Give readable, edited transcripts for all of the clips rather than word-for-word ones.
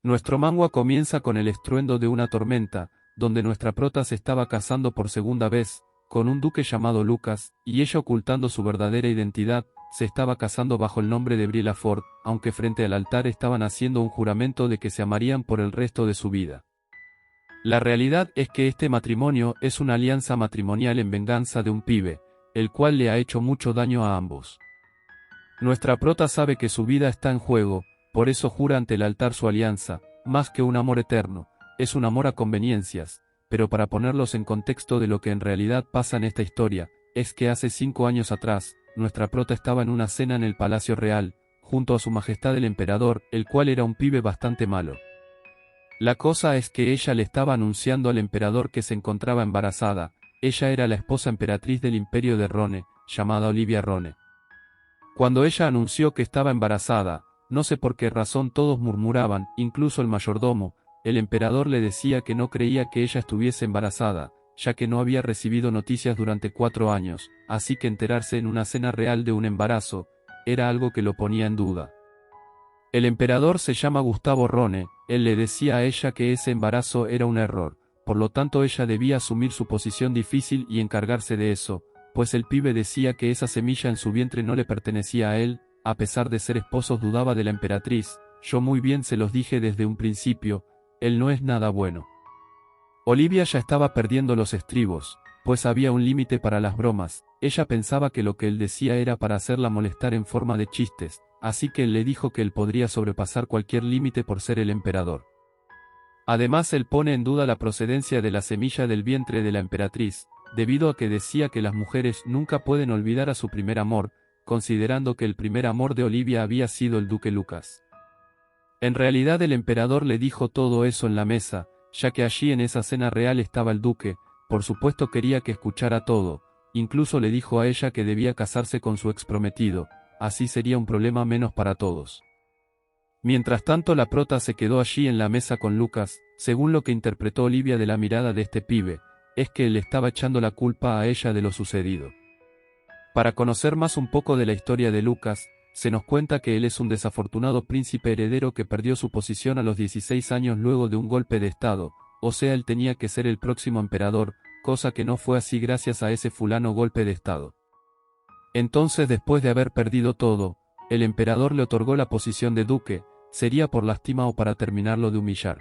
Nuestro manga comienza con el estruendo de una tormenta, donde nuestra prota se estaba casando por segunda vez, con un duque llamado Lucas, y ella ocultando su verdadera identidad, se estaba casando bajo el nombre de Briella Ford, aunque frente al altar estaban haciendo un juramento de que se amarían por el resto de su vida. La realidad es que este matrimonio es una alianza matrimonial en venganza de un pibe, el cual le ha hecho mucho daño a ambos. Nuestra prota sabe que su vida está en juego, por eso jura ante el altar su alianza, más que un amor eterno, es un amor a conveniencias, pero para ponerlos en contexto de lo que en realidad pasa en esta historia, es que hace 5 años atrás, nuestra prota estaba en una cena en el Palacio Real, junto a su majestad el emperador, el cual era un pibe bastante malo. La cosa es que ella le estaba anunciando al emperador que se encontraba embarazada, ella era la esposa emperatriz del imperio de Rone, llamada Olivia Rone. Cuando ella anunció que estaba embarazada, no sé por qué razón todos murmuraban, incluso el mayordomo, el emperador le decía que no creía que ella estuviese embarazada, ya que no había recibido noticias durante 4 años, así que enterarse en una cena real de un embarazo, era algo que lo ponía en duda. El emperador se llama Gustavo Rone, él le decía a ella que ese embarazo era un error, por lo tanto ella debía asumir su posición difícil y encargarse de eso, pues el pibe decía que esa semilla en su vientre no le pertenecía a él, a pesar de ser esposos dudaba de la emperatriz, yo muy bien se los dije desde un principio, él no es nada bueno. Olivia ya estaba perdiendo los estribos, pues había un límite para las bromas, ella pensaba que lo que él decía era para hacerla molestar en forma de chistes, así que él le dijo que él podría sobrepasar cualquier límite por ser el emperador. Además él pone en duda la procedencia de la semilla del vientre de la emperatriz, debido a que decía que las mujeres nunca pueden olvidar a su primer amor, considerando que el primer amor de Olivia había sido el duque Lucas. En realidad el emperador le dijo todo eso en la mesa, ya que allí en esa cena real estaba el duque, por supuesto quería que escuchara todo, incluso le dijo a ella que debía casarse con su exprometido, así sería un problema menos para todos. Mientras tanto la prota se quedó allí en la mesa con Lucas, según lo que interpretó Olivia de la mirada de este pibe, es que él estaba echando la culpa a ella de lo sucedido. Para conocer más un poco de la historia de Lucas, se nos cuenta que él es un desafortunado príncipe heredero que perdió su posición a los 16 años luego de un golpe de estado, o sea él tenía que ser el próximo emperador, cosa que no fue así gracias a ese fulano golpe de estado. Entonces después de haber perdido todo, el emperador le otorgó la posición de duque, sería por lástima o para terminarlo de humillar.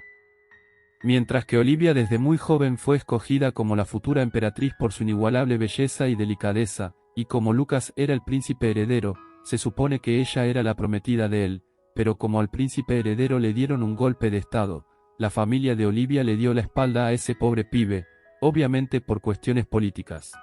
Mientras que Olivia desde muy joven fue escogida como la futura emperatriz por su inigualable belleza y delicadeza, y como Lucas era el príncipe heredero, se supone que ella era la prometida de él, pero como al príncipe heredero le dieron un golpe de estado, la familia de Olivia le dio la espalda a ese pobre pibe, obviamente por cuestiones políticas.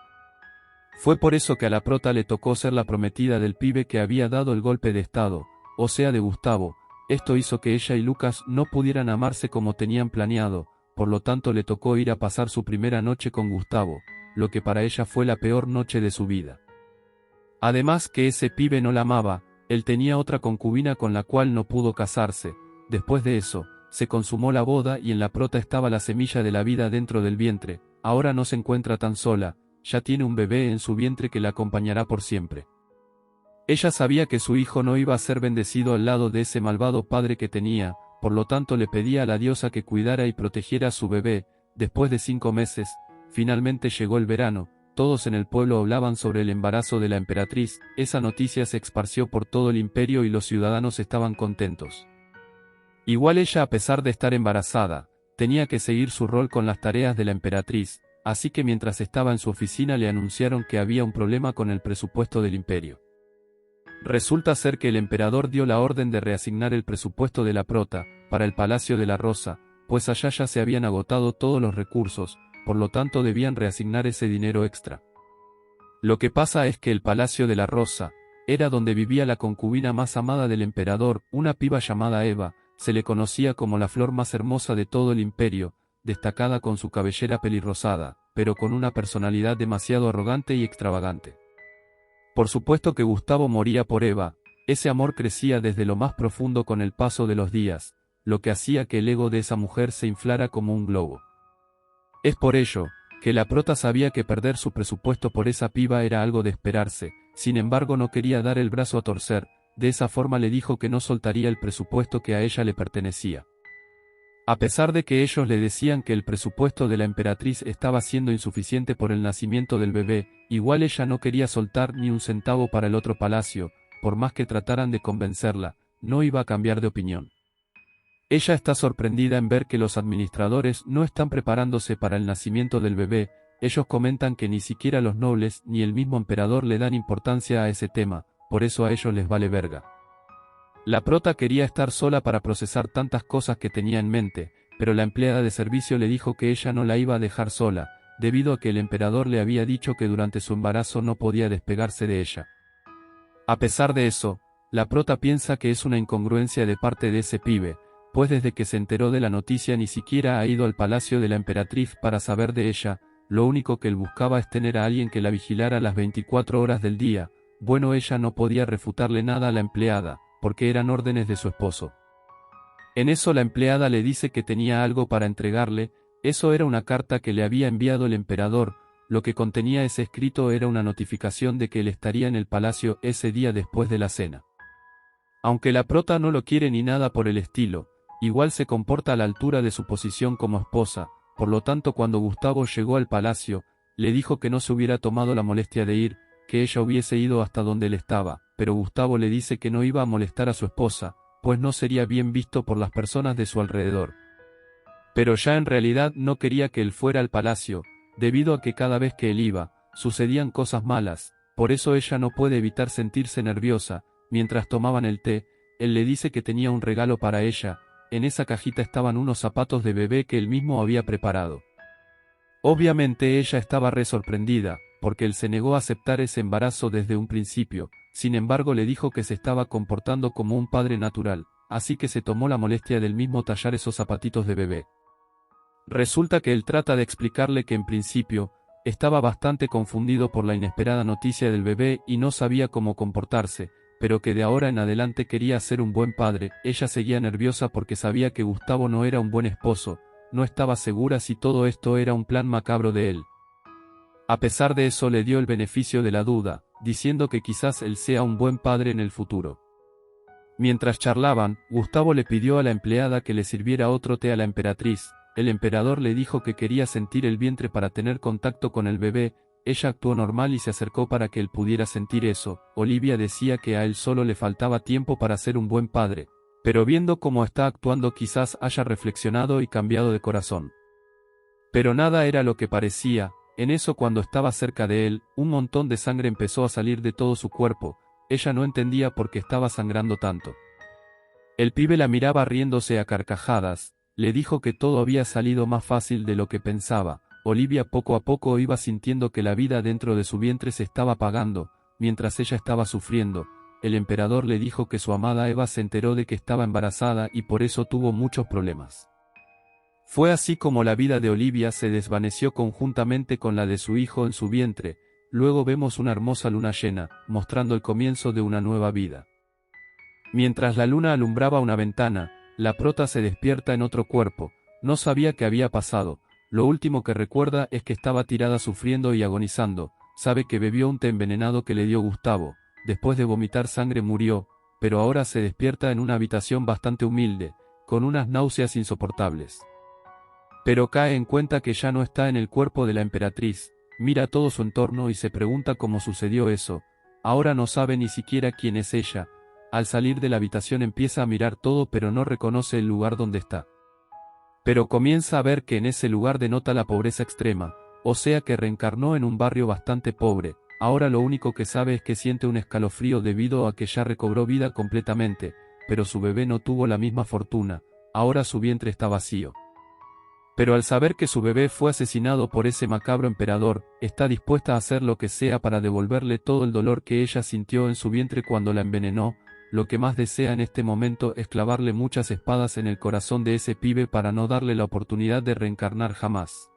Fue por eso que a la prota le tocó ser la prometida del pibe que había dado el golpe de estado, o sea de Gustavo. Esto hizo que ella y Lucas no pudieran amarse como tenían planeado, por lo tanto le tocó ir a pasar su primera noche con Gustavo, lo que para ella fue la peor noche de su vida. Además que ese pibe no la amaba, él tenía otra concubina con la cual no pudo casarse. Después de eso, se consumó la boda y en la prota estaba la semilla de la vida dentro del vientre, ahora no se encuentra tan sola, ya tiene un bebé en su vientre que la acompañará por siempre. Ella sabía que su hijo no iba a ser bendecido al lado de ese malvado padre que tenía, por lo tanto le pedía a la diosa que cuidara y protegiera a su bebé. Después de 5 meses, finalmente llegó el verano, todos en el pueblo hablaban sobre el embarazo de la emperatriz, esa noticia se esparció por todo el imperio y los ciudadanos estaban contentos. Igual ella, a pesar de estar embarazada, tenía que seguir su rol con las tareas de la emperatriz, así que mientras estaba en su oficina le anunciaron que había un problema con el presupuesto del imperio. Resulta ser que el emperador dio la orden de reasignar el presupuesto de la prota, para el Palacio de la Rosa, pues allá ya se habían agotado todos los recursos, por lo tanto debían reasignar ese dinero extra. Lo que pasa es que el Palacio de la Rosa, era donde vivía la concubina más amada del emperador, una piba llamada Eva, se le conocía como la flor más hermosa de todo el imperio, destacada con su cabellera pelirrosada, pero con una personalidad demasiado arrogante y extravagante. Por supuesto que Gustavo moría por Eva, ese amor crecía desde lo más profundo con el paso de los días, lo que hacía que el ego de esa mujer se inflara como un globo. Es por ello, que la prota sabía que perder su presupuesto por esa piba era algo de esperarse, sin embargo no quería dar el brazo a torcer, de esa forma le dijo que no soltaría el presupuesto que a ella le pertenecía. A pesar de que ellos le decían que el presupuesto de la emperatriz estaba siendo insuficiente por el nacimiento del bebé, igual ella no quería soltar ni un centavo para el otro palacio, por más que trataran de convencerla, no iba a cambiar de opinión. Ella está sorprendida en ver que los administradores no están preparándose para el nacimiento del bebé, ellos comentan que ni siquiera los nobles ni el mismo emperador le dan importancia a ese tema, por eso a ellos les vale verga. La prota quería estar sola para procesar tantas cosas que tenía en mente, pero la empleada de servicio le dijo que ella no la iba a dejar sola, debido a que el emperador le había dicho que durante su embarazo no podía despegarse de ella. A pesar de eso, la prota piensa que es una incongruencia de parte de ese pibe, pues desde que se enteró de la noticia ni siquiera ha ido al palacio de la emperatriz para saber de ella, lo único que él buscaba es tener a alguien que la vigilara las 24 horas del día. Bueno, ella no podía refutarle nada a la empleada, porque eran órdenes de su esposo. En eso la empleada le dice que tenía algo para entregarle, eso era una carta que le había enviado el emperador, lo que contenía ese escrito era una notificación de que él estaría en el palacio ese día después de la cena. Aunque la prota no lo quiere ni nada por el estilo, igual se comporta a la altura de su posición como esposa, por lo tanto cuando Gustavo llegó al palacio, le dijo que no se hubiera tomado la molestia de ir, que ella hubiese ido hasta donde él estaba, pero Gustavo le dice que no iba a molestar a su esposa, pues no sería bien visto por las personas de su alrededor. Pero ya en realidad no quería que él fuera al palacio, debido a que cada vez que él iba, sucedían cosas malas, por eso ella no puede evitar sentirse nerviosa. Mientras tomaban el té, él le dice que tenía un regalo para ella, en esa cajita estaban unos zapatos de bebé que él mismo había preparado. Obviamente ella estaba re sorprendida, porque él se negó a aceptar ese embarazo desde un principio, sin embargo le dijo que se estaba comportando como un padre natural, así que se tomó la molestia del mismo tallar esos zapatitos de bebé. Resulta que él trata de explicarle que en principio, estaba bastante confundido por la inesperada noticia del bebé y no sabía cómo comportarse, pero que de ahora en adelante quería ser un buen padre. Ella seguía nerviosa porque sabía que Gustavo no era un buen esposo, no estaba segura si todo esto era un plan macabro de él. A pesar de eso le dio el beneficio de la duda, diciendo que quizás él sea un buen padre en el futuro. Mientras charlaban, Gustavo le pidió a la empleada que le sirviera otro té a la emperatriz. El emperador le dijo que quería sentir el vientre para tener contacto con el bebé. Ella actuó normal y se acercó para que él pudiera sentir eso. Olivia decía que a él solo le faltaba tiempo para ser un buen padre, pero viendo cómo está actuando quizás haya reflexionado y cambiado de corazón. Pero nada era lo que parecía. En eso, cuando estaba cerca de él, un montón de sangre empezó a salir de todo su cuerpo. Ella no entendía por qué estaba sangrando tanto. El pibe la miraba riéndose a carcajadas, le dijo que todo había salido más fácil de lo que pensaba. Olivia poco a poco iba sintiendo que la vida dentro de su vientre se estaba apagando, mientras ella estaba sufriendo. El emperador le dijo que su amada Eva se enteró de que estaba embarazada y por eso tuvo muchos problemas. Fue así como la vida de Olivia se desvaneció conjuntamente con la de su hijo en su vientre. Luego vemos una hermosa luna llena, mostrando el comienzo de una nueva vida. Mientras la luna alumbraba una ventana, la prota se despierta en otro cuerpo, no sabía qué había pasado, lo último que recuerda es que estaba tirada sufriendo y agonizando, sabe que bebió un té envenenado que le dio Gustavo, después de vomitar sangre murió, pero ahora se despierta en una habitación bastante humilde, con unas náuseas insoportables. Pero cae en cuenta que ya no está en el cuerpo de la emperatriz, mira todo su entorno y se pregunta cómo sucedió eso, ahora no sabe ni siquiera quién es ella. Al salir de la habitación empieza a mirar todo pero no reconoce el lugar donde está. Pero comienza a ver que en ese lugar denota la pobreza extrema, o sea que reencarnó en un barrio bastante pobre. Ahora lo único que sabe es que siente un escalofrío debido a que ya recobró vida completamente, pero su bebé no tuvo la misma fortuna, ahora su vientre está vacío. Pero al saber que su bebé fue asesinado por ese macabro emperador, está dispuesta a hacer lo que sea para devolverle todo el dolor que ella sintió en su vientre cuando la envenenó. Lo que más desea en este momento es clavarle muchas espadas en el corazón de ese pibe para no darle la oportunidad de reencarnar jamás.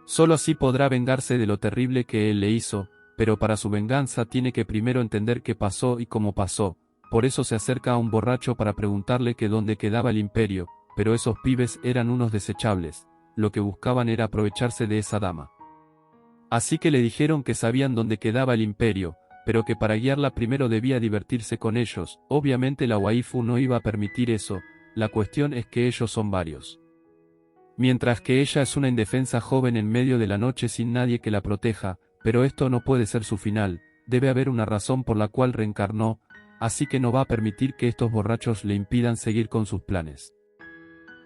Solo así podrá vengarse de lo terrible que él le hizo, pero para su venganza tiene que primero entender qué pasó y cómo pasó. Por eso se acerca a un borracho para preguntarle que dónde quedaba el imperio, pero esos pibes eran unos desechables, lo que buscaban era aprovecharse de esa dama. Así que le dijeron que sabían dónde quedaba el imperio, pero que para guiarla primero debía divertirse con ellos. Obviamente la waifu no iba a permitir eso, la cuestión es que ellos son varios. Mientras que ella es una indefensa joven en medio de la noche sin nadie que la proteja, pero esto no puede ser su final, debe haber una razón por la cual reencarnó, así que no va a permitir que estos borrachos le impidan seguir con sus planes.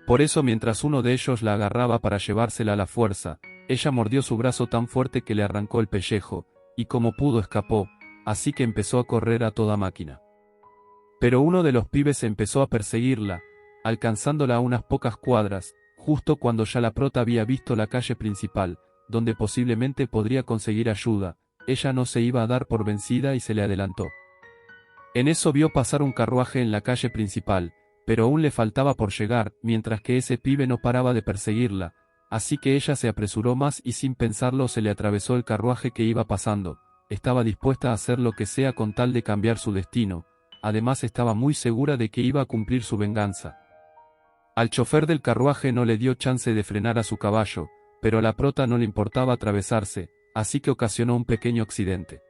Por eso mientras uno de ellos la agarraba para llevársela a la fuerza, ella mordió su brazo tan fuerte que le arrancó el pellejo, y como pudo escapó, así que empezó a correr a toda máquina. Pero uno de los pibes empezó a perseguirla, alcanzándola a unas pocas cuadras, justo cuando ya la prota había visto la calle principal, donde posiblemente podría conseguir ayuda, ella no se iba a dar por vencida y se le adelantó. En eso vio pasar un carruaje en la calle principal, pero aún le faltaba por llegar, mientras que ese pibe no paraba de perseguirla, así que ella se apresuró más y sin pensarlo se le atravesó el carruaje que iba pasando, estaba dispuesta a hacer lo que sea con tal de cambiar su destino, además estaba muy segura de que iba a cumplir su venganza. Al chofer del carruaje no le dio chance de frenar a su caballo, pero a la prota no le importaba atravesarse, así que ocasionó un pequeño accidente.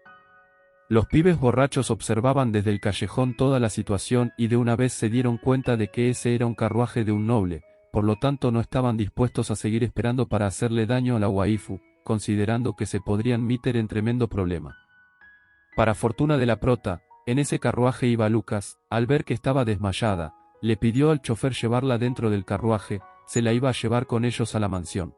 Los pibes borrachos observaban desde el callejón toda la situación y de una vez se dieron cuenta de que ese era un carruaje de un noble, por lo tanto no estaban dispuestos a seguir esperando para hacerle daño a la waifu, considerando que se podrían meter en tremendo problema. Para fortuna de la prota, en ese carruaje iba Lucas, al ver que estaba desmayada, le pidió al chofer llevarla dentro del carruaje, se la iba a llevar con ellos a la mansión.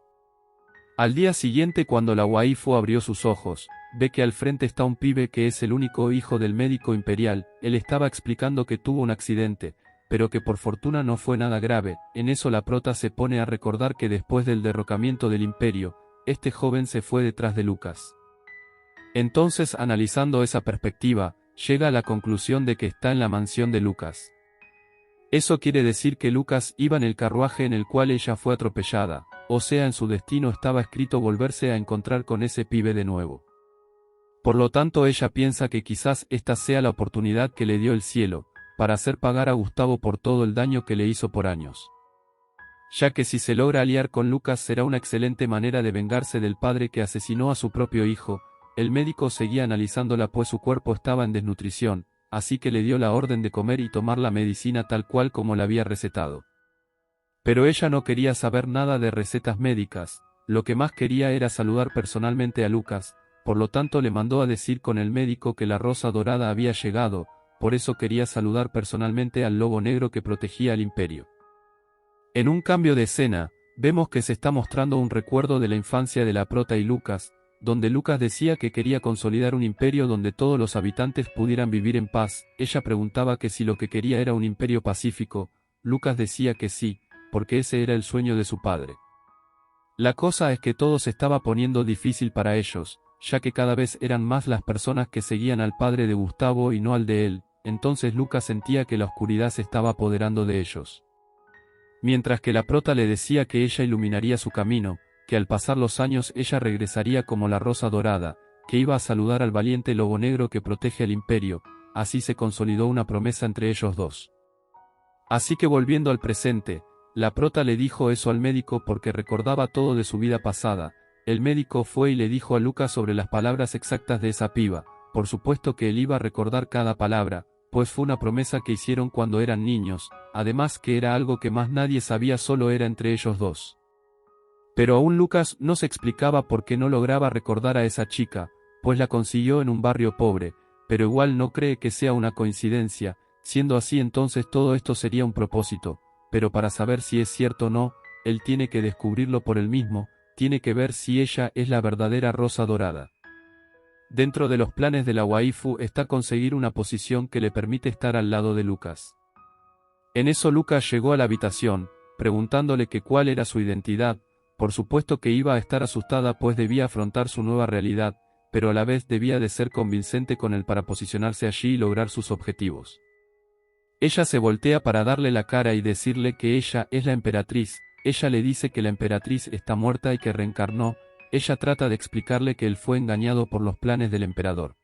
Al día siguiente cuando la waifu abrió sus ojos, ve que al frente está un pibe que es el único hijo del médico imperial, él estaba explicando que tuvo un accidente, pero que por fortuna no fue nada grave, en eso la prota se pone a recordar que después del derrocamiento del imperio, este joven se fue detrás de Lucas. Entonces analizando esa perspectiva, llega a la conclusión de que está en la mansión de Lucas. Eso quiere decir que Lucas iba en el carruaje en el cual ella fue atropellada, o sea en su destino estaba escrito volverse a encontrar con ese pibe de nuevo. Por lo tanto ella piensa que quizás esta sea la oportunidad que le dio el cielo, para hacer pagar a Gustavo por todo el daño que le hizo por años. Ya que si se logra aliar con Lucas será una excelente manera de vengarse del padre que asesinó a su propio hijo, el médico seguía analizándola pues su cuerpo estaba en desnutrición, así que le dio la orden de comer y tomar la medicina tal cual como la había recetado. Pero ella no quería saber nada de recetas médicas, lo que más quería era saludar personalmente a Lucas, por lo tanto le mandó a decir con el médico que la rosa dorada había llegado, por eso quería saludar personalmente al lobo negro que protegía al imperio. En un cambio de escena, vemos que se está mostrando un recuerdo de la infancia de la prota y Lucas, donde Lucas decía que quería consolidar un imperio donde todos los habitantes pudieran vivir en paz, ella preguntaba que si lo que quería era un imperio pacífico, Lucas decía que sí, porque ese era el sueño de su padre. La cosa es que todo se estaba poniendo difícil para ellos, ya que cada vez eran más las personas que seguían al padre de Gustavo y no al de él, entonces Lucas sentía que la oscuridad se estaba apoderando de ellos. Mientras que la prota le decía que ella iluminaría su camino, que al pasar los años ella regresaría como la rosa dorada, que iba a saludar al valiente lobo negro que protege al imperio, así se consolidó una promesa entre ellos dos. Así que volviendo al presente, la prota le dijo eso al médico porque recordaba todo de su vida pasada, el médico fue y le dijo a Lucas sobre las palabras exactas de esa piba, por supuesto que él iba a recordar cada palabra, pues fue una promesa que hicieron cuando eran niños, además que era algo que más nadie sabía solo era entre ellos dos. Pero aún Lucas no se explicaba por qué no lograba recordar a esa chica, pues la consiguió en un barrio pobre, pero igual no cree que sea una coincidencia, siendo así entonces todo esto sería un propósito, pero para saber si es cierto o no, él tiene que descubrirlo por él mismo, tiene que ver si ella es la verdadera rosa dorada. Dentro de los planes de la waifu está conseguir una posición que le permite estar al lado de Lucas. En eso Lucas llegó a la habitación, preguntándole que cuál era su identidad, por supuesto que iba a estar asustada pues debía afrontar su nueva realidad, pero a la vez debía de ser convincente con él para posicionarse allí y lograr sus objetivos. Ella se voltea para darle la cara y decirle que ella es la emperatriz, ella le dice que la emperatriz está muerta y que reencarnó, ella trata de explicarle que él fue engañado por los planes del emperador.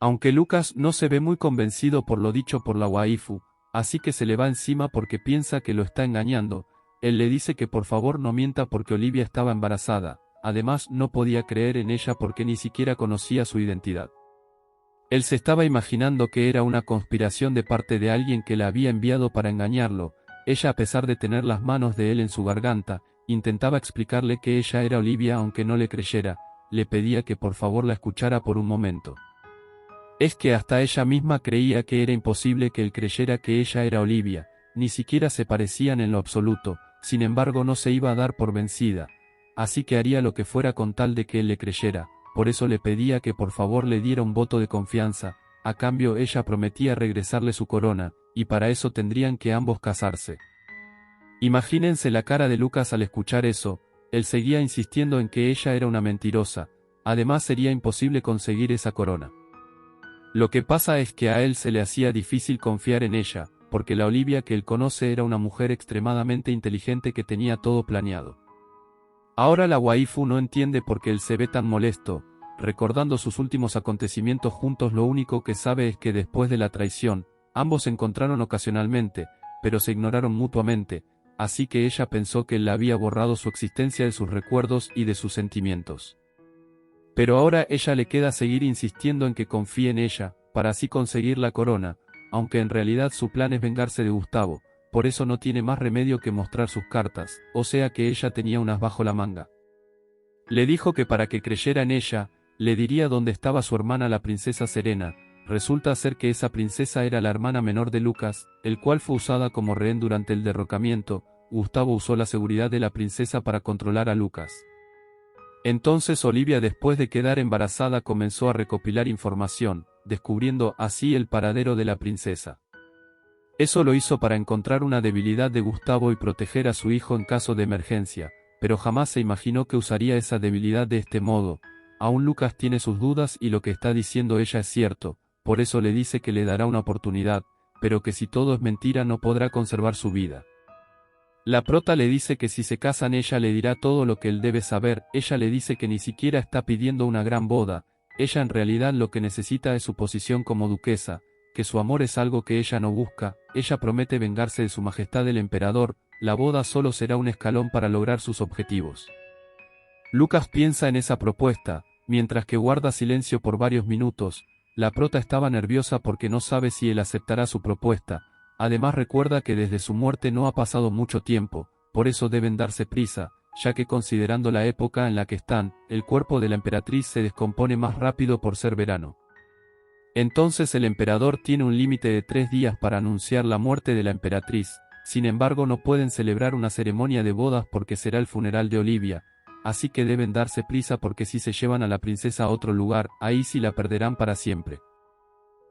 Aunque Lucas no se ve muy convencido por lo dicho por la waifu, así que se le va encima porque piensa que lo está engañando, él le dice que por favor no mienta porque Olivia estaba embarazada, además no podía creer en ella porque ni siquiera conocía su identidad. Él se estaba imaginando que era una conspiración de parte de alguien que la había enviado para engañarlo, ella, a pesar de tener las manos de él en su garganta, intentaba explicarle que ella era Olivia aunque no le creyera, le pedía que por favor la escuchara por un momento. Es que hasta ella misma creía que era imposible que él creyera que ella era Olivia, ni siquiera se parecían en lo absoluto, sin embargo no se iba a dar por vencida, así que haría lo que fuera con tal de que él le creyera, por eso le pedía que por favor le diera un voto de confianza, a cambio ella prometía regresarle su corona, y para eso tendrían que ambos casarse. Imagínense la cara de Lucas al escuchar eso, él seguía insistiendo en que ella era una mentirosa, además sería imposible conseguir esa corona. Lo que pasa es que a él se le hacía difícil confiar en ella, porque la Olivia que él conoce era una mujer extremadamente inteligente que tenía todo planeado. Ahora la waifu no entiende por qué él se ve tan molesto, recordando sus últimos acontecimientos juntos. Lo único que sabe es que después de la traición, ambos se encontraron ocasionalmente, pero se ignoraron mutuamente, así que ella pensó que él había borrado su existencia de sus recuerdos y de sus sentimientos. Pero ahora ella le queda seguir insistiendo en que confíe en ella, para así conseguir la corona, aunque en realidad su plan es vengarse de Gustavo, por eso no tiene más remedio que mostrar sus cartas, o sea que ella tenía unas bajo la manga. Le dijo que para que creyera en ella, le diría dónde estaba su hermana la princesa Serena. Resulta ser que esa princesa era la hermana menor de Lucas, el cual fue usada como rehén durante el derrocamiento. Gustavo usó la seguridad de la princesa para controlar a Lucas. Entonces Olivia, después de quedar embarazada, comenzó a recopilar información, descubriendo así el paradero de la princesa. Eso lo hizo para encontrar una debilidad de Gustavo y proteger a su hijo en caso de emergencia, pero jamás se imaginó que usaría esa debilidad de este modo. Aún Lucas tiene sus dudas y lo que está diciendo ella es cierto, por eso le dice que le dará una oportunidad, pero que si todo es mentira no podrá conservar su vida. La prota le dice que si se casan ella le dirá todo lo que él debe saber. Ella le dice que ni siquiera está pidiendo una gran boda, ella en realidad lo que necesita es su posición como duquesa, que su amor es algo que ella no busca. Ella promete vengarse de su majestad el emperador, la boda solo será un escalón para lograr sus objetivos. Lucas piensa en esa propuesta, mientras que guarda silencio por varios minutos. La prota estaba nerviosa porque no sabe si él aceptará su propuesta. Además recuerda que desde su muerte no ha pasado mucho tiempo, por eso deben darse prisa, ya que considerando la época en la que están, el cuerpo de la emperatriz se descompone más rápido por ser verano. Entonces el emperador tiene un límite de 3 días para anunciar la muerte de la emperatriz, sin embargo no pueden celebrar una ceremonia de bodas porque será el funeral de Olivia, así que deben darse prisa porque si se llevan a la princesa a otro lugar, ahí sí la perderán para siempre.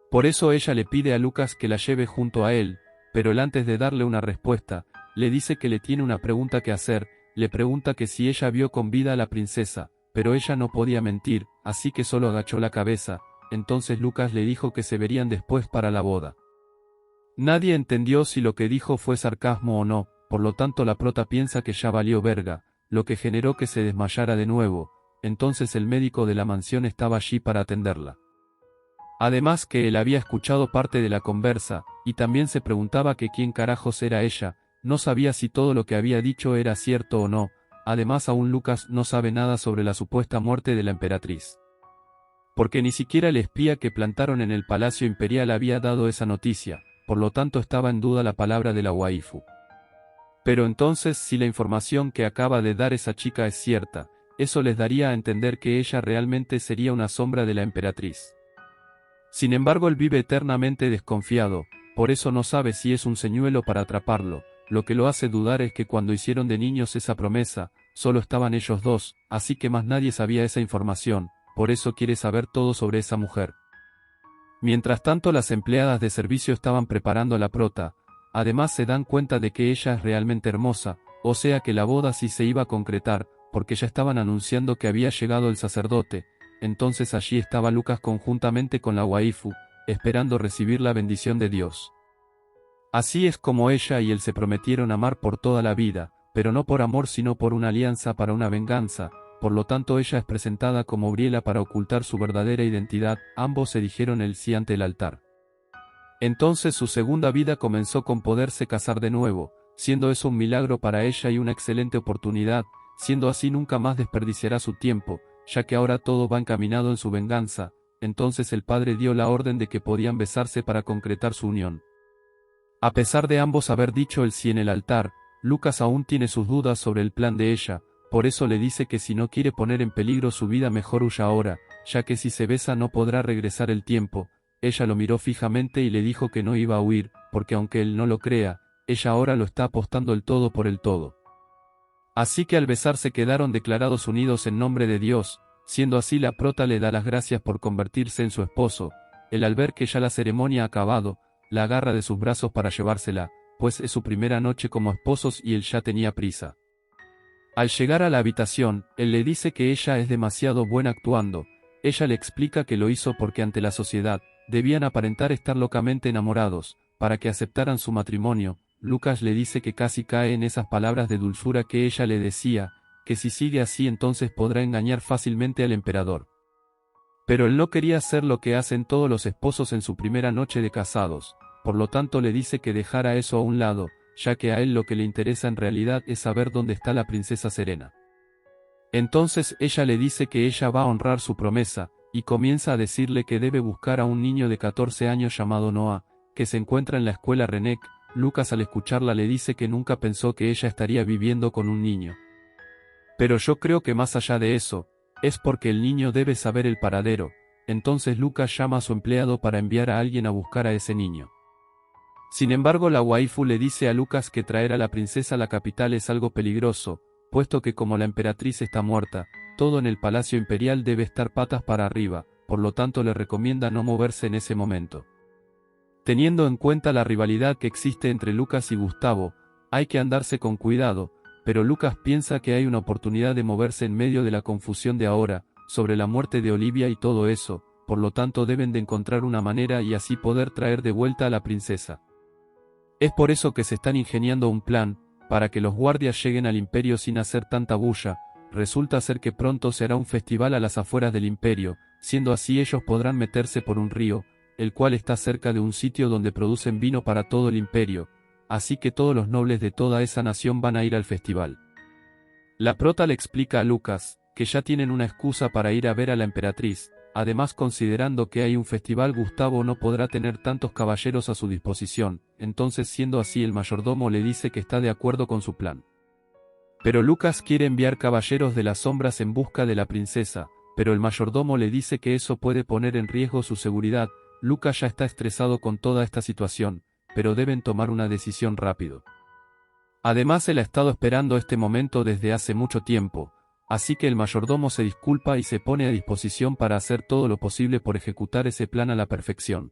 Por eso ella le pide a Lucas que la lleve junto a él, pero él antes de darle una respuesta, le dice que le tiene una pregunta que hacer. Le pregunta que si ella vio con vida a la princesa, pero ella no podía mentir, así que solo agachó la cabeza. Entonces Lucas le dijo que se verían después para la boda. Nadie entendió si lo que dijo fue sarcasmo o no, por lo tanto la prota piensa que ya valió verga, lo que generó que se desmayara de nuevo. Entonces el médico de la mansión estaba allí para atenderla. Además que él había escuchado parte de la conversa, y también se preguntaba que quién carajos era ella, no sabía si todo lo que había dicho era cierto o no. Además aún Lucas no sabe nada sobre la supuesta muerte de la emperatriz. Porque ni siquiera el espía que plantaron en el Palacio Imperial había dado esa noticia, por lo tanto estaba en duda la palabra de la waifu. Pero entonces si la información que acaba de dar esa chica es cierta, eso les daría a entender que ella realmente sería una sombra de la emperatriz. Sin embargo él vive eternamente desconfiado, por eso no sabe si es un señuelo para atraparlo. Lo que lo hace dudar es que cuando hicieron de niños esa promesa, solo estaban ellos dos, así que más nadie sabía esa información, por eso quiere saber todo sobre esa mujer. Mientras tanto las empleadas de servicio estaban preparando a la prota, además se dan cuenta de que ella es realmente hermosa, o sea que la boda sí se iba a concretar, porque ya estaban anunciando que había llegado el sacerdote. Entonces allí estaba Lucas conjuntamente con la waifu, esperando recibir la bendición de Dios. Así es como ella y él se prometieron amar por toda la vida, pero no por amor sino por una alianza para una venganza. Por lo tanto ella es presentada como Briela para ocultar su verdadera identidad. Ambos se dijeron el sí ante el altar. Entonces su segunda vida comenzó con poderse casar de nuevo, siendo eso un milagro para ella y una excelente oportunidad. Siendo así nunca más desperdiciará su tiempo, ya que ahora todo va encaminado en su venganza. Entonces el padre dio la orden de que podían besarse para concretar su unión. A pesar de ambos haber dicho el sí en el altar, Lucas aún tiene sus dudas sobre el plan de ella, por eso le dice que si no quiere poner en peligro su vida mejor huya ahora, ya que si se besa no podrá regresar el tiempo. Ella lo miró fijamente y le dijo que no iba a huir, porque aunque él no lo crea, ella ahora lo está apostando el todo por el todo. Así que al besarse quedaron declarados unidos en nombre de Dios, siendo así la prota le da las gracias por convertirse en su esposo. Él al ver que ya la ceremonia ha acabado, la agarra de sus brazos para llevársela, pues es su primera noche como esposos y él ya tenía prisa. Al llegar a la habitación, él le dice que ella es demasiado buena actuando. Ella le explica que lo hizo porque ante la sociedad, debían aparentar estar locamente enamorados, para que aceptaran su matrimonio. Lucas le dice que casi cae en esas palabras de dulzura que ella le decía, que si sigue así entonces podrá engañar fácilmente al emperador. Pero él no quería hacer lo que hacen todos los esposos en su primera noche de casados, por lo tanto le dice que dejara eso a un lado, ya que a él lo que le interesa en realidad es saber dónde está la princesa Serena. Entonces ella le dice que ella va a honrar su promesa, y comienza a decirle que debe buscar a un niño de 14 años llamado Noah, que se encuentra en la escuela Renek. Lucas al escucharla le dice que nunca pensó que ella estaría viviendo con un niño. Pero yo creo que más allá de eso, es porque el niño debe saber el paradero. Entonces Lucas llama a su empleado para enviar a alguien a buscar a ese niño. Sin embargo la waifu le dice a Lucas que traer a la princesa a la capital es algo peligroso, puesto que como la emperatriz está muerta, todo en el palacio imperial debe estar patas para arriba, por lo tanto le recomienda no moverse en ese momento. Teniendo en cuenta la rivalidad que existe entre Lucas y Gustavo, hay que andarse con cuidado, pero Lucas piensa que hay una oportunidad de moverse en medio de la confusión de ahora, sobre la muerte de Olivia y todo eso, por lo tanto deben de encontrar una manera y así poder traer de vuelta a la princesa. Es por eso que se están ingeniando un plan, para que los guardias lleguen al imperio sin hacer tanta bulla. Resulta ser que pronto se hará un festival a las afueras del imperio, siendo así ellos podrán meterse por un río, el cual está cerca de un sitio donde producen vino para todo el imperio, así que todos los nobles de toda esa nación van a ir al festival. La prota le explica a Lucas, que ya tienen una excusa para ir a ver a la emperatriz. Además, considerando que hay un festival, Gustavo no podrá tener tantos caballeros a su disposición, entonces siendo así el mayordomo le dice que está de acuerdo con su plan. Pero Lucas quiere enviar caballeros de las sombras en busca de la princesa, pero el mayordomo le dice que eso puede poner en riesgo su seguridad. Lucas ya está estresado con toda esta situación, pero deben tomar una decisión rápido. Además él ha estado esperando este momento desde hace mucho tiempo, así que el mayordomo se disculpa y se pone a disposición para hacer todo lo posible por ejecutar ese plan a la perfección.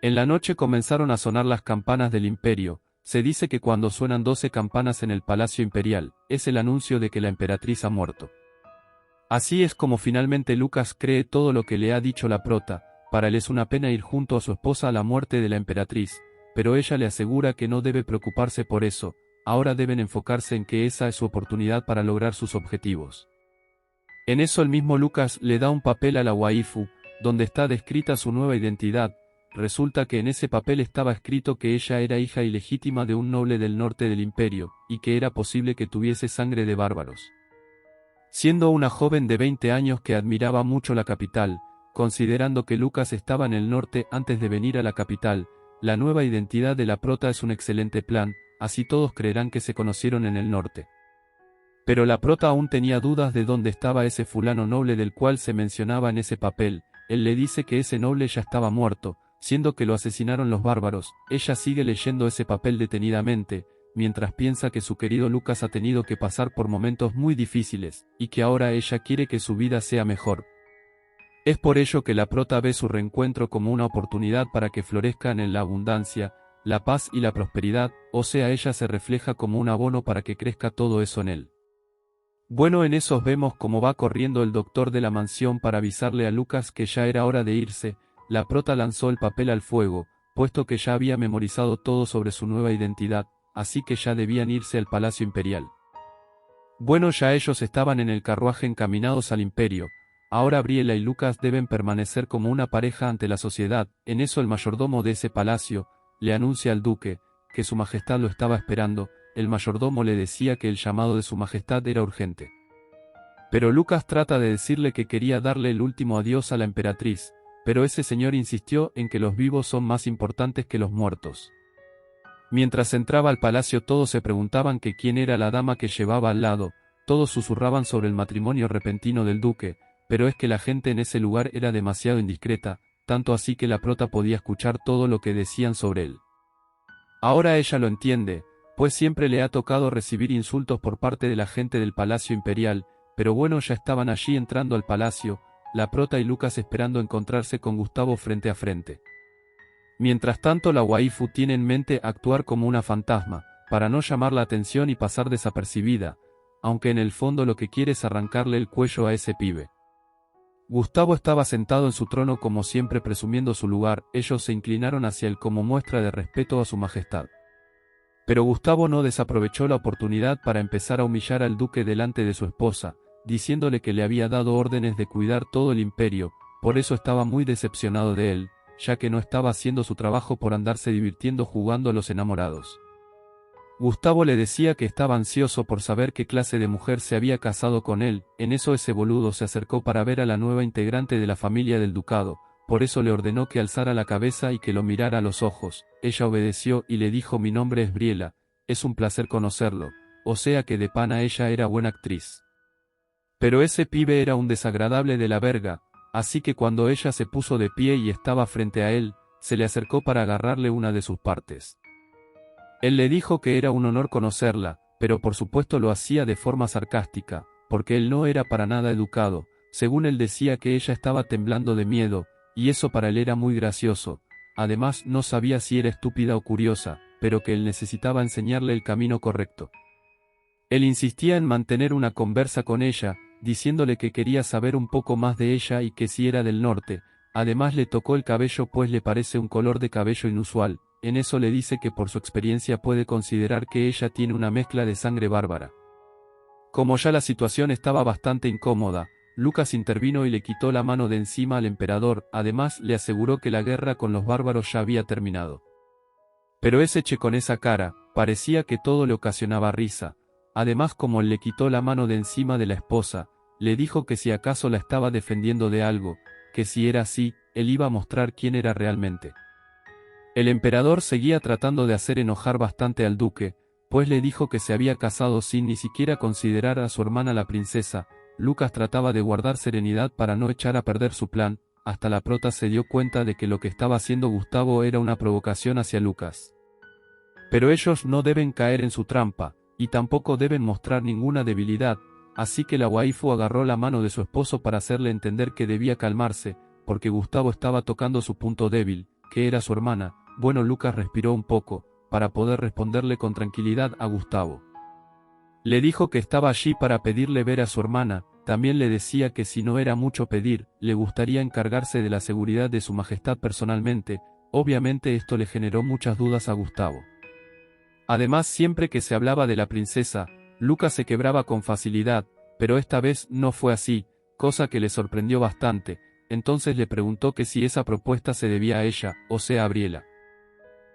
En la noche comenzaron a sonar las campanas del imperio. Se dice que cuando suenan 12 campanas en el palacio imperial, es el anuncio de que la emperatriz ha muerto. Así es como finalmente Lucas cree todo lo que le ha dicho la prota. Para él es una pena ir junto a su esposa a la muerte de la emperatriz, pero ella le asegura que no debe preocuparse por eso. Ahora deben enfocarse en que esa es su oportunidad para lograr sus objetivos. En eso el mismo Lucas le da un papel a la waifu, donde está descrita su nueva identidad. Resulta que en ese papel estaba escrito que ella era hija ilegítima de un noble del norte del imperio, y que era posible que tuviese sangre de bárbaros. Siendo una joven de 20 años que admiraba mucho la capital, considerando que Lucas estaba en el norte antes de venir a la capital, la nueva identidad de la prota es un excelente plan. Así todos creerán que se conocieron en el norte. Pero la prota aún tenía dudas de dónde estaba ese fulano noble del cual se mencionaba en ese papel. Él le dice que ese noble ya estaba muerto, siendo que lo asesinaron los bárbaros. Ella sigue leyendo ese papel detenidamente, mientras piensa que su querido Lucas ha tenido que pasar por momentos muy difíciles, y que ahora ella quiere que su vida sea mejor. Es por ello que la prota ve su reencuentro como una oportunidad para que florezcan en la abundancia, la paz y la prosperidad, o sea, ella se refleja como un abono para que crezca todo eso en él. Bueno, en esos vemos cómo va corriendo el doctor de la mansión para avisarle a Lucas que ya era hora de irse. La prota lanzó el papel al fuego, puesto que ya había memorizado todo sobre su nueva identidad, así que ya debían irse al palacio imperial. Bueno, ya ellos estaban en el carruaje encaminados al imperio. Ahora Briella y Lucas deben permanecer como una pareja ante la sociedad. En eso el mayordomo de ese palacio le anuncia al duque, que su majestad lo estaba esperando. El mayordomo le decía que el llamado de su majestad era urgente. Pero Lucas trata de decirle que quería darle el último adiós a la emperatriz, pero ese señor insistió en que los vivos son más importantes que los muertos. Mientras entraba al palacio todos se preguntaban que quién era la dama que llevaba al lado, todos susurraban sobre el matrimonio repentino del duque, pero es que la gente en ese lugar era demasiado indiscreta, tanto así que la prota podía escuchar todo lo que decían sobre él. Ahora ella lo entiende, pues siempre le ha tocado recibir insultos por parte de la gente del Palacio Imperial, pero bueno, ya estaban allí entrando al palacio, la prota y Lucas esperando encontrarse con Gustavo frente a frente. Mientras tanto la waifu tiene en mente actuar como una fantasma, para no llamar la atención y pasar desapercibida, aunque en el fondo lo que quiere es arrancarle el cuello a ese pibe. Gustavo estaba sentado en su trono como siempre presumiendo su lugar, ellos se inclinaron hacia él como muestra de respeto a su majestad. Pero Gustavo no desaprovechó la oportunidad para empezar a humillar al duque delante de su esposa, diciéndole que le había dado órdenes de cuidar todo el imperio, por eso estaba muy decepcionado de él, ya que no estaba haciendo su trabajo por andarse divirtiendo jugando a los enamorados. Gustavo le decía que estaba ansioso por saber qué clase de mujer se había casado con él, en eso ese boludo se acercó para ver a la nueva integrante de la familia del ducado, por eso le ordenó que alzara la cabeza y que lo mirara a los ojos, ella obedeció y le dijo: mi nombre es Briela, es un placer conocerlo, o sea que de pana ella era buena actriz. Pero ese pibe era un desagradable de la verga, así que cuando ella se puso de pie y estaba frente a él, se le acercó para agarrarle una de sus partes. Él le dijo que era un honor conocerla, pero por supuesto lo hacía de forma sarcástica, porque él no era para nada educado, según él decía que ella estaba temblando de miedo, y eso para él era muy gracioso, además no sabía si era estúpida o curiosa, pero que él necesitaba enseñarle el camino correcto. Él insistía en mantener una conversa con ella, diciéndole que quería saber un poco más de ella y que si era del norte, además le tocó el cabello pues le parece un color de cabello inusual. En eso le dice que por su experiencia puede considerar que ella tiene una mezcla de sangre bárbara. Como ya la situación estaba bastante incómoda, Lucas intervino y le quitó la mano de encima al emperador, además le aseguró que la guerra con los bárbaros ya había terminado. Pero ese che con esa cara, parecía que todo le ocasionaba risa, además como él le quitó la mano de encima de la esposa, le dijo que si acaso la estaba defendiendo de algo, que si era así, él iba a mostrar quién era realmente. El emperador seguía tratando de hacer enojar bastante al duque, pues le dijo que se había casado sin ni siquiera considerar a su hermana la princesa. Lucas trataba de guardar serenidad para no echar a perder su plan, hasta la prota se dio cuenta de que lo que estaba haciendo Gustavo era una provocación hacia Lucas. Pero ellos no deben caer en su trampa, y tampoco deben mostrar ninguna debilidad, así que la waifu agarró la mano de su esposo para hacerle entender que debía calmarse, porque Gustavo estaba tocando su punto débil, que era su hermana. Bueno, Lucas respiró un poco, para poder responderle con tranquilidad a Gustavo. Le dijo que estaba allí para pedirle ver a su hermana, también le decía que si no era mucho pedir, le gustaría encargarse de la seguridad de su majestad personalmente. Obviamente esto le generó muchas dudas a Gustavo. Además, siempre que se hablaba de la princesa, Lucas se quebraba con facilidad, pero esta vez no fue así, cosa que le sorprendió bastante. Entonces le preguntó que si esa propuesta se debía a ella, o sea a Briela.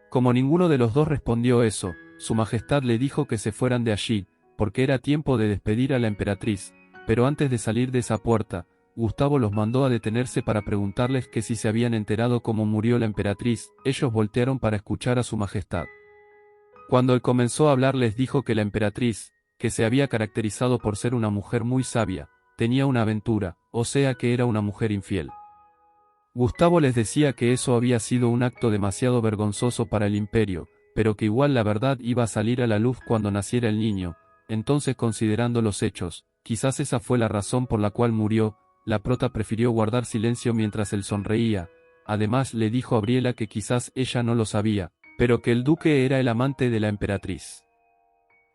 Como ninguno de los dos respondió eso, su majestad le dijo que se fueran de allí, porque era tiempo de despedir a la emperatriz, pero antes de salir de esa puerta, Gustavo los mandó a detenerse para preguntarles que si se habían enterado cómo murió la emperatriz. Ellos voltearon para escuchar a su majestad. Cuando él comenzó a hablar les dijo que la emperatriz, que se había caracterizado por ser una mujer muy sabia, tenía una aventura, o sea que era una mujer infiel. Gustavo les decía que eso había sido un acto demasiado vergonzoso para el imperio, pero que igual la verdad iba a salir a la luz cuando naciera el niño. Entonces, considerando los hechos, quizás esa fue la razón por la cual murió. La prota prefirió guardar silencio mientras él sonreía. Además le dijo a Briela que quizás ella no lo sabía, pero que el duque era el amante de la emperatriz.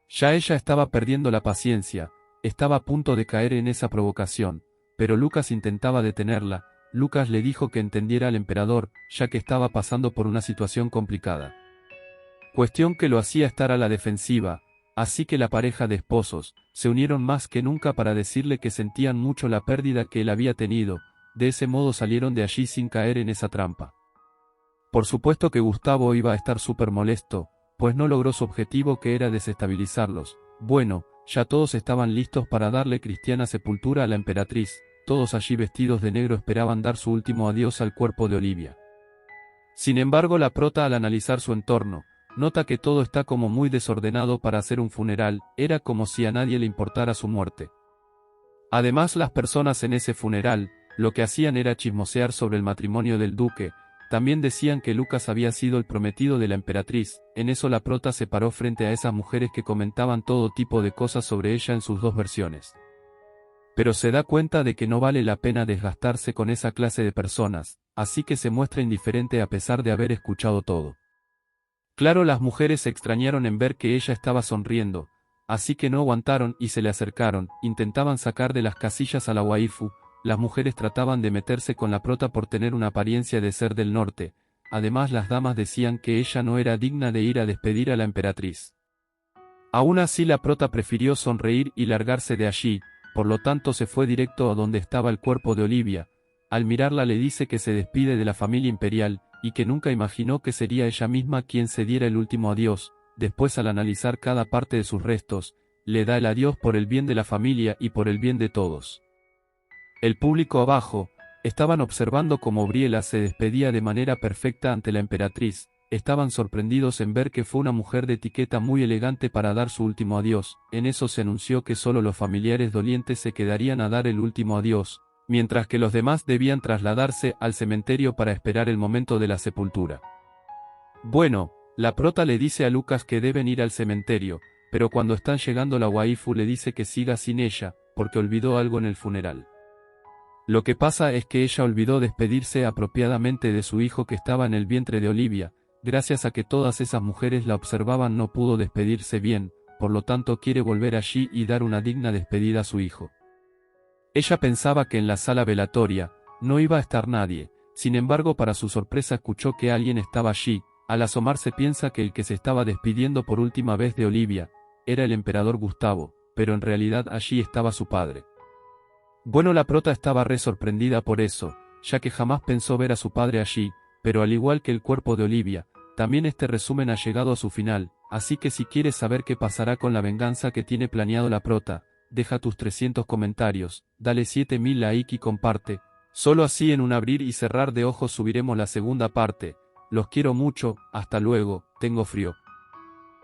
Ya ella estaba perdiendo la paciencia, estaba a punto de caer en esa provocación, pero Lucas intentaba detenerla. Lucas le dijo que entendiera al emperador, ya que estaba pasando por una situación complicada. Cuestión que lo hacía estar a la defensiva, así que la pareja de esposos se unieron más que nunca para decirle que sentían mucho la pérdida que él había tenido. De ese modo salieron de allí sin caer en esa trampa. Por supuesto que Gustavo iba a estar súper molesto, pues no logró su objetivo, que era desestabilizarlos. Bueno, ya todos estaban listos para darle cristiana sepultura a la emperatriz. Todos allí vestidos de negro esperaban dar su último adiós al cuerpo de Olivia. Sin embargo, la prota, al analizar su entorno, nota que todo está como muy desordenado para hacer un funeral, era como si a nadie le importara su muerte. Además, las personas en ese funeral, lo que hacían era chismosear sobre el matrimonio del duque. También decían que Lucas había sido el prometido de la emperatriz. En eso la prota se paró frente a esas mujeres que comentaban todo tipo de cosas sobre ella en sus dos versiones. Pero se da cuenta de que no vale la pena desgastarse con esa clase de personas, así que se muestra indiferente a pesar de haber escuchado todo. Claro, las mujeres se extrañaron en ver que ella estaba sonriendo, así que no aguantaron y se le acercaron, intentaban sacar de las casillas a la waifu. Las mujeres trataban de meterse con la prota por tener una apariencia de ser del norte. Además, las damas decían que ella no era digna de ir a despedir a la emperatriz. Aún así, la prota prefirió sonreír y largarse de allí, por lo tanto se fue directo a donde estaba el cuerpo de Olivia. Al mirarla le dice que se despide de la familia imperial, y que nunca imaginó que sería ella misma quien se diera el último adiós. Después, al analizar cada parte de sus restos, le da el adiós por el bien de la familia y por el bien de todos. El público abajo, estaban observando cómo Briella se despedía de manera perfecta ante la emperatriz. Estaban sorprendidos en ver que fue una mujer de etiqueta muy elegante para dar su último adiós. En eso se anunció que solo los familiares dolientes se quedarían a dar el último adiós, mientras que los demás debían trasladarse al cementerio para esperar el momento de la sepultura. Bueno, la prota le dice a Lucas que deben ir al cementerio, pero cuando están llegando la waifu le dice que siga sin ella, porque olvidó algo en el funeral. Lo que pasa es que ella olvidó despedirse apropiadamente de su hijo que estaba en el vientre de Olivia. Gracias a que todas esas mujeres la observaban, no pudo despedirse bien, por lo tanto quiere volver allí y dar una digna despedida a su hijo. Ella pensaba que en la sala velatoria no iba a estar nadie, sin embargo, para su sorpresa escuchó que alguien estaba allí. Al asomarse piensa que el que se estaba despidiendo por última vez de Olivia era el emperador Gustavo, pero en realidad allí estaba su padre. Bueno, la prota estaba re sorprendida por eso, ya que jamás pensó ver a su padre allí, pero al igual que el cuerpo de Olivia, también este resumen ha llegado a su final, así que si quieres saber qué pasará con la venganza que tiene planeado la prota, deja tus 300 comentarios, dale 7000 like y comparte. Solo así, en un abrir y cerrar de ojos, subiremos la segunda parte. Los quiero mucho, hasta luego, tengo frío.